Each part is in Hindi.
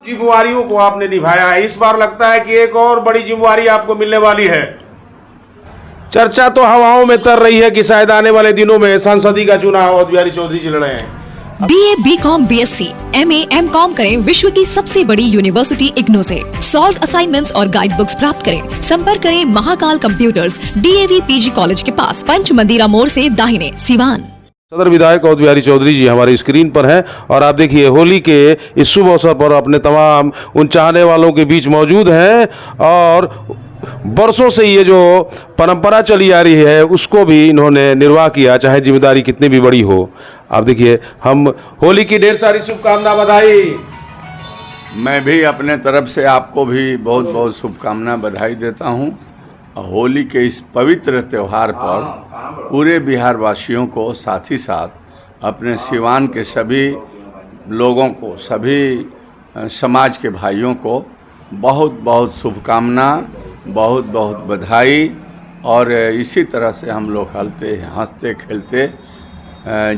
जिम्मेवारियों को आपने निभाया है, इस बार लगता है कि एक और बड़ी जिम्मेवारी आपको मिलने वाली है। चर्चा तो हवाओं में तर रही है कि शायद आने वाले दिनों में सांसदी का चुनाव अवध बिहारी चौधरी जी लड़ रहे हैं। BA, BCom, BSc, MA, MCom करें विश्व की सबसे बड़ी यूनिवर्सिटी इग्नू से। सॉल्व असाइनमेंट्स और गाइड बुक्स प्राप्त करें। संपर्क करें Mahakal computers, DAV PG college के पास, पंच मंदिरा मोड़ से दाहिने, सिवान। सदर विधायक अवध बिहारी चौधरी जी हमारी स्क्रीन पर हैं और आप देखिए होली के इस शुभ अवसर पर अपने तमाम उन चाहने वालों के बीच मौजूद हैं और बरसों से ये जो परंपरा चली आ रही है उसको भी इन्होंने निर्वाह किया, चाहे जिम्मेदारी कितनी भी बड़ी हो। आप देखिए, हम होली की ढेर सारी शुभकामना, बधाई। मैं भी अपने तरफ से आपको भी बहुत बहुत शुभकामना बधाई देता हूं। होली के इस पवित्र त्यौहार पर पूरे बिहार वासियों को, साथ ही साथ अपने सिवान के सभी लोगों को, सभी समाज के भाइयों को बहुत बहुत शुभकामना, बहुत बहुत बधाई। और इसी तरह से हम लोग हंसते खेलते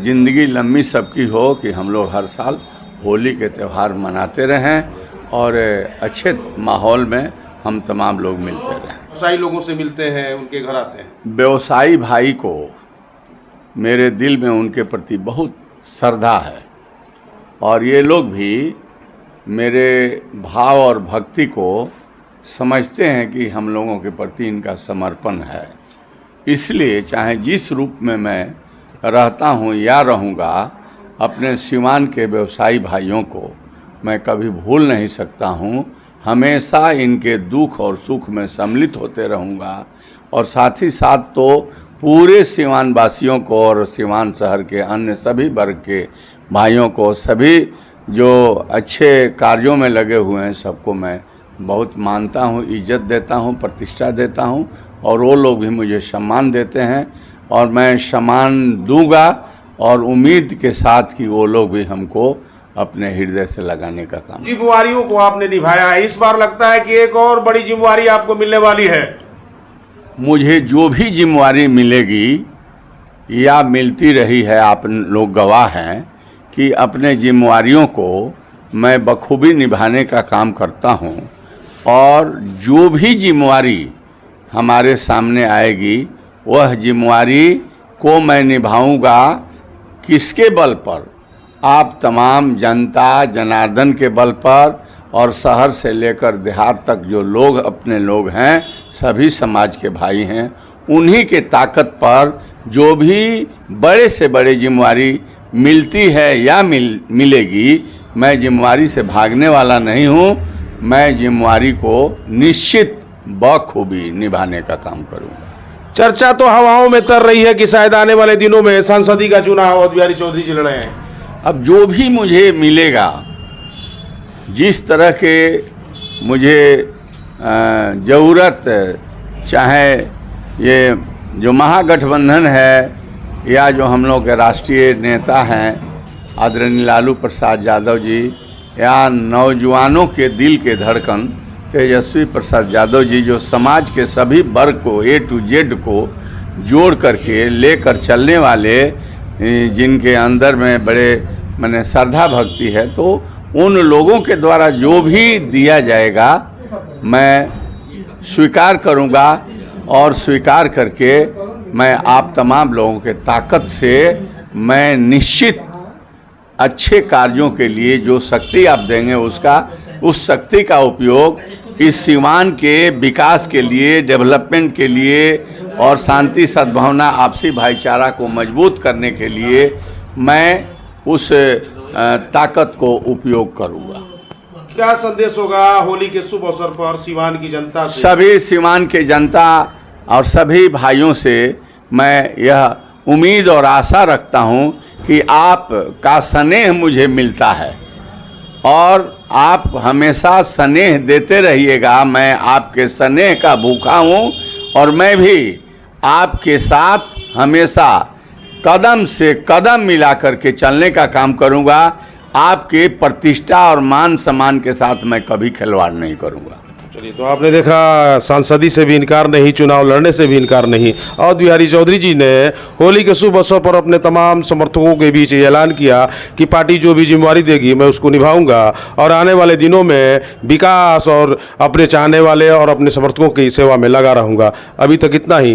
ज़िंदगी लंबी सबकी हो कि हम लोग हर साल होली के त्यौहार मनाते रहें और अच्छे माहौल में हम तमाम लोग मिलते रहें। व्यवसायी लोगों से मिलते हैं, उनके घर आते हैं। व्यवसायी भाई को मेरे दिल में उनके प्रति बहुत श्रद्धा है और ये लोग भी मेरे भाव और भक्ति को समझते हैं कि हम लोगों के प्रति इनका समर्पण है। इसलिए चाहे जिस रूप में मैं रहता हूँ या रहूँगा, अपने सिवान के व्यवसायी भाइयों को मैं कभी भूल नहीं सकता हूँ। हमेशा इनके दुख और सुख में सम्मिलित होते रहूँगा और साथ ही साथ तो पूरे सिवान वासियों को और सिवान शहर के अन्य सभी वर्ग के भाइयों को, सभी जो अच्छे कार्यों में लगे हुए हैं, सबको मैं बहुत मानता हूँ, इज्जत देता हूँ, प्रतिष्ठा देता हूँ और वो लोग भी मुझे सम्मान देते हैं और मैं सम्मान दूंगा और उम्मीद के साथ कि वो लोग भी हमको अपने हृदय से लगाने का काम। जिम्मेवारियों को आपने निभाया है, इस बार लगता है कि एक और बड़ी जिम्मेवारी आपको मिलने वाली है। मुझे जो भी जिम्मेवारी मिलेगी या मिलती रही है, आप लोग गवाह हैं कि अपने जिम्मेवारियों को मैं बखूबी निभाने का काम करता हूं और जो भी जिम्मेवारी हमारे सामने आएगी वह जिम्मेवारी को मैं निभाऊंगा। किसके बल पर? आप तमाम जनता जनार्दन के बल पर और शहर से लेकर देहात तक जो लोग अपने लोग हैं, सभी समाज के भाई हैं, उन्हीं के ताकत पर जो भी बड़े से बड़े जिम्मेवारी मिलती है या मिलेगी, मैं जिम्मेवारी से भागने वाला नहीं हूँ। मैं जिम्मेवारी को निश्चित बखूबी निभाने का काम करूँगा। चर्चा तो हवाओं में तर रही है कि शायद आने वाले दिनों में सांसदी का चुनाव अवध बिहारी चौधरी जी लड़ रहे हैं। अब जो भी मुझे मिलेगा, जिस तरह के मुझे ज़रूरत, चाहे ये जो महागठबंधन है या जो हम लोग के राष्ट्रीय नेता हैं आदरणीय लालू प्रसाद यादव जी, या नौजवानों के दिल के धड़कन तेजस्वी प्रसाद यादव जी, जो समाज के सभी वर्ग को A to Z को जोड़ करके लेकर चलने वाले, जिनके अंदर में बड़े माने श्रद्धा भक्ति है, तो उन लोगों के द्वारा जो भी दिया जाएगा मैं स्वीकार करूंगा और स्वीकार करके मैं आप तमाम लोगों के ताकत से मैं निश्चित अच्छे कार्यों के लिए जो शक्ति आप देंगे उस शक्ति का उपयोग इस सिवान के विकास के लिए, डेवलपमेंट के लिए और शांति सद्भावना आपसी भाईचारा को मजबूत करने के लिए मैं उस ताकत को उपयोग करूंगा। क्या संदेश होगा होली के शुभ अवसर पर सिवान की जनता से? सभी सिवान के जनता और सभी भाइयों से मैं यह उम्मीद और आशा रखता हूं कि आप का स्नेह मुझे मिलता है और आप हमेशा स्नेह देते रहिएगा। मैं आपके स्नेह का भूखा हूं और मैं भी आपके साथ हमेशा कदम से कदम मिला करके चलने का काम करूंगा। आपके प्रतिष्ठा और मान सम्मान के साथ मैं कभी खिलवाड़ नहीं करूंगा। चलिए, तो आपने देखा, सांसदी से भी इनकार नहीं, चुनाव लड़ने से भी इनकार नहीं। अवध बिहारी चौधरी जी ने होली के शुभ अवसर पर अपने तमाम समर्थकों के बीच ये ऐलान किया कि पार्टी जो भी जिम्मेवारी देगी मैं उसको निभाऊंगा और आने वाले दिनों में विकास और अपने चाहने वाले और अपने समर्थकों की सेवा में लगा रहूंगा। अभी तक इतना ही।